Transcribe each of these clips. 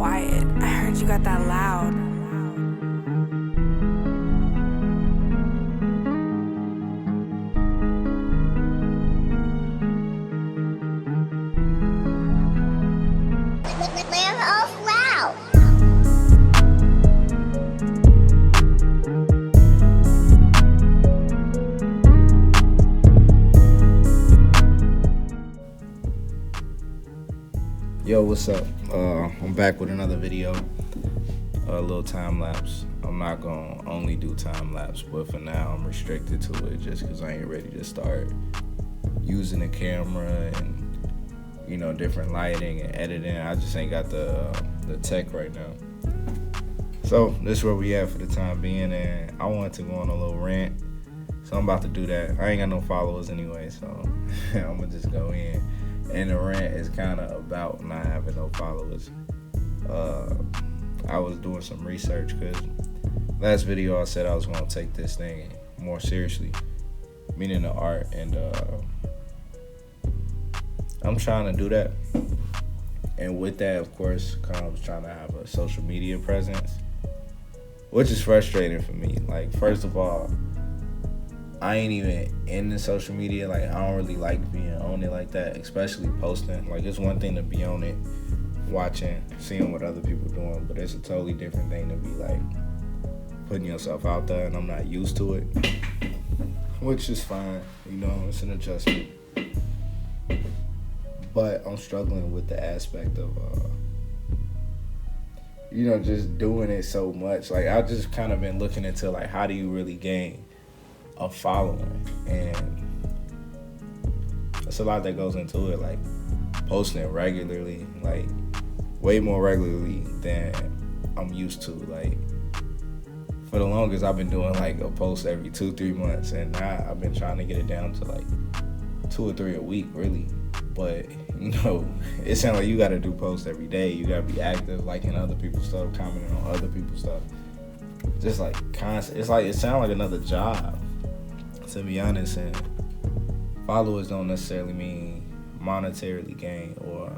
Wyatt, I heard you got that loud. Yo, what's up? I'm back with another video, a little time lapse. I'm not gonna only do time lapse, but for now I'm restricted to it just because I ain't ready to start using the camera and different lighting and editing. I just ain't got the tech right now. So this is where we at for the time being, and I wanted to go on a little rant, so I'm about to do that. I ain't got no followers anyway, so I'm gonna just go in. And the rant is kind of about not having no followers. I was doing some research because last video I said I was going to take this thing more seriously, meaning the art, and I'm trying to do that. And with that, of course, comes trying to have a social media presence, which is frustrating for me. Like, first of all, I ain't even into social media. Like, I don't really like being on it like that, especially posting. Like, it's one thing to be on it, watching, seeing what other people doing, but it's a totally different thing to be like putting yourself out there, and I'm not used to it, which is fine. It's an adjustment. But I'm struggling with the aspect of just doing it so much. Like, I've just kind of been looking into like, how do you really gain a following? And there's a lot that goes into it, like posting regularly, like way more regularly than I'm used to. Like, for the longest I've been doing like a post every 2-3 months, and now I've been trying to get it down to like 2 or 3 a week, really. But it sounds like you gotta do posts every day. You gotta be active, liking other people's stuff, commenting on other people's stuff, just like constant. It's like, it sounds like another job, to be honest. And followers don't necessarily mean monetarily gain or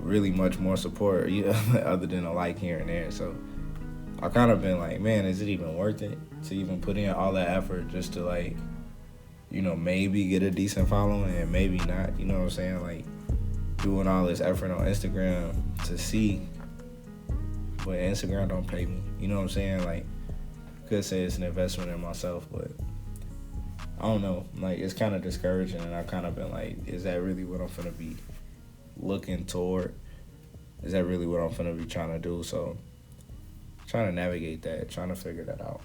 really much more support other than a like here and there. So I kind of been like, man, is it even worth it to even put in all that effort just to like maybe get a decent following, and maybe not? You know what I'm saying? Like, doing all this effort on Instagram to see, but Instagram don't pay me. You know what I'm saying? Like, could say it's an investment in myself, but I don't know. Like, it's kind of discouraging, and I've kind of been like, is that really what I'm finna be looking toward? Is that really what I'm finna be trying to do? So, trying to navigate that, trying to figure that out.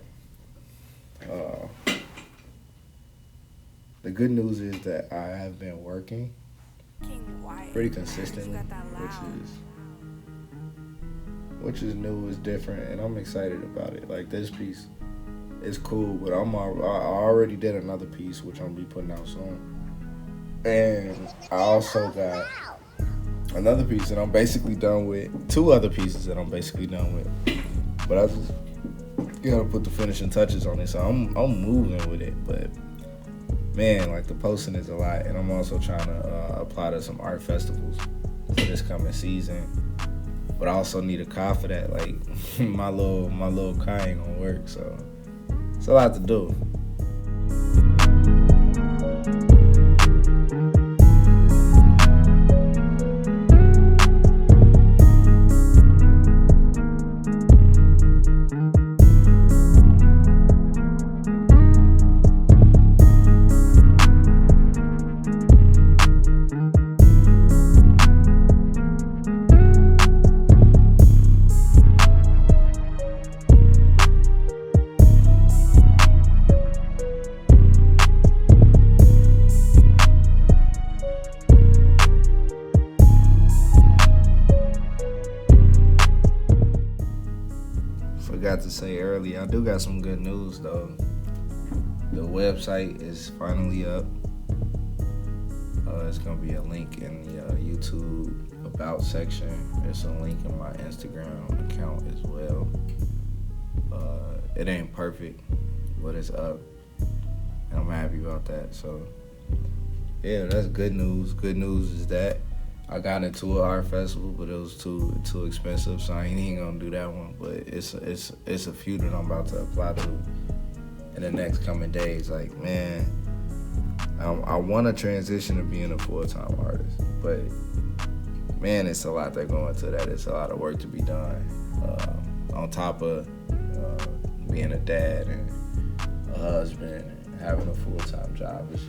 The good news is that I have been working pretty consistently, which is new, is different, and I'm excited about it. Like, this piece is cool, but I already did another piece, which I'm gonna be putting out soon. And I also got another piece that I'm basically done with, 2 other pieces that I'm basically done with. But I just gotta put the finishing touches on it, so I'm moving with it. But man, like, the posting is a lot, and I'm also trying to apply to some art festivals for this coming season. But I also need a car for that. Like, my little car ain't gonna work, so it's a lot to do. Forgot to say earlier, I do got some good news though. The website is finally up. It's gonna be a link in the YouTube about section. There's a link in my Instagram account as well. It ain't perfect, but it's up, and I'm happy about that. So yeah, that's good news. Good news is that I got into an art festival, but it was too expensive, so I ain't even gonna do that one. But it's a few that I'm about to apply to in the next coming days. Like, man, I want to transition to being a full-time artist, but man, it's a lot that go into that. It's a lot of work to be done. On top of being a dad and a husband and having a full-time job, it's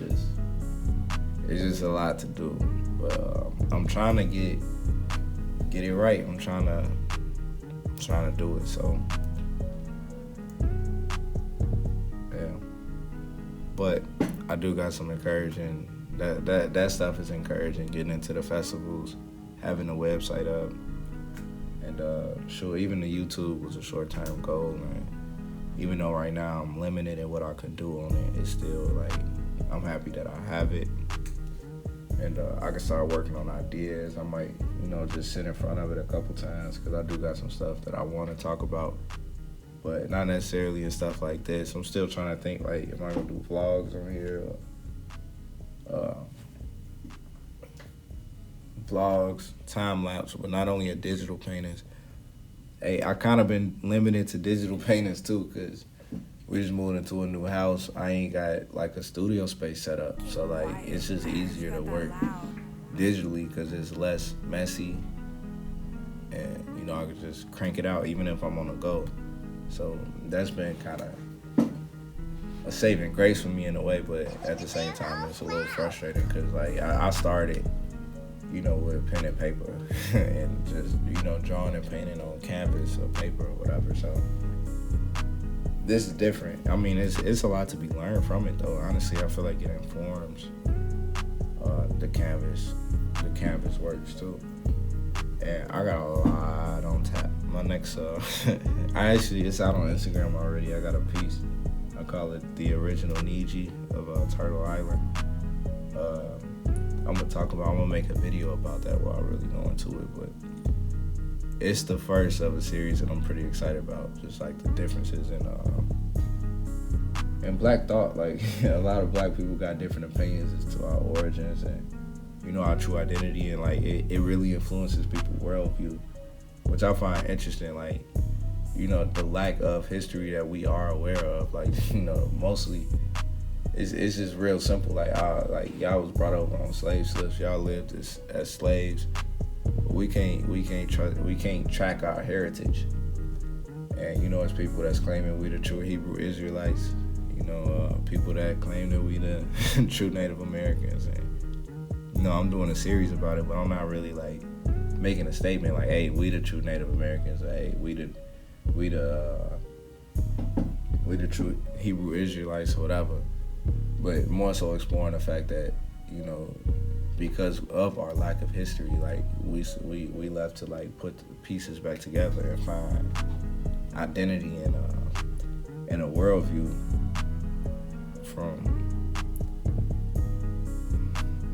just a lot to do. But I'm trying to get it right. I'm trying to do it. So yeah. But I do got some encouraging. That stuff is encouraging. Getting into the festivals, having a website up, and sure, even the YouTube was a short-term goal. And even though right now I'm limited in what I can do on it, it's still like I'm happy that I have it. And I can start working on ideas. I might, just sit in front of it a couple times because I do got some stuff that I want to talk about, but not necessarily in stuff like this. I'm still trying to think, like, am I going to do vlogs on here? Vlogs, time-lapse, but not only a digital paintings. Hey, I kind of been limited to digital paintings too because we just moved into a new house. I ain't got like a studio space set up. So like it's just easier to work digitally because it's less messy. And I could just crank it out even if I'm on the go. So that's been kind of a saving grace for me in a way, but at the same time it's a little frustrating because like I started, with pen and paper and just, drawing and painting on canvas or paper or whatever. So this is different. I mean, it's a lot to be learned from it, though. Honestly, I feel like it informs the canvas works, too. And I got a lot on tap. My next, it's out on Instagram already. I got a piece. I call it The Original Niji of Turtle Island. I'm gonna make a video about that while I really go into it, but it's the first of a series that I'm pretty excited about. Just like the differences in Black thought. Like a lot of Black people got different opinions as to our origins and our true identity, and like it really influences people's worldview, which I find interesting. Like the lack of history that we are aware of. Like mostly. It's just real simple. Like y'all was brought over on slave slips. Y'all lived as slaves. We can't track our heritage. And it's people that's claiming we the true Hebrew Israelites. People that claim that we the true Native Americans. And I'm doing a series about it, but I'm not really like making a statement like, hey, we the true Native Americans. Or, hey, we the true Hebrew Israelites or whatever. But more so exploring the fact that, because of our lack of history, like we left to like put the pieces back together and find identity in a worldview from,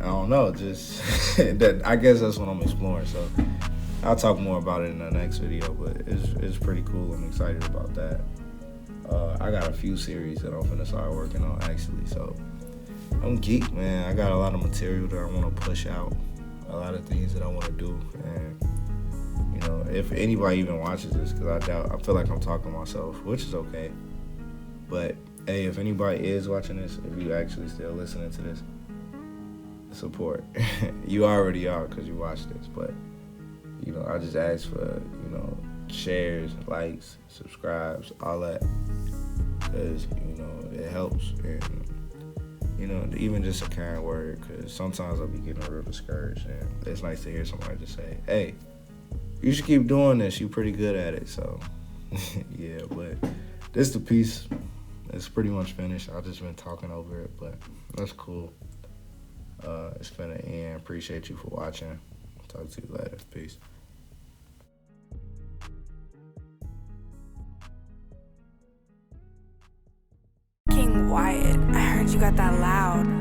I don't know, just that. I guess that's what I'm exploring. So I'll talk more about it in the next video, but it's pretty cool. I'm excited about that. I got a few series that I'm finna start working on actually, so I'm geeked, man. I got a lot of material that I want to push out, a lot of things that I want to do, and if anybody even watches this, because I feel like I'm talking to myself, which is okay, but hey, if anybody is watching this, if you actually still listening to this, support. You already are because you watch this, but I just ask for shares, likes, subscribes, all that, because it helps, and even just a kind word, because sometimes I'll be getting real discouraged, and it's nice to hear somebody just say, hey, you should keep doing this, you're pretty good at it. So yeah, but this the piece. It's pretty much finished. I've just been talking over it, but that's cool. It's finna end. Appreciate you for watching. Talk to you later. Peace. King Wyatt, I heard you got that loud.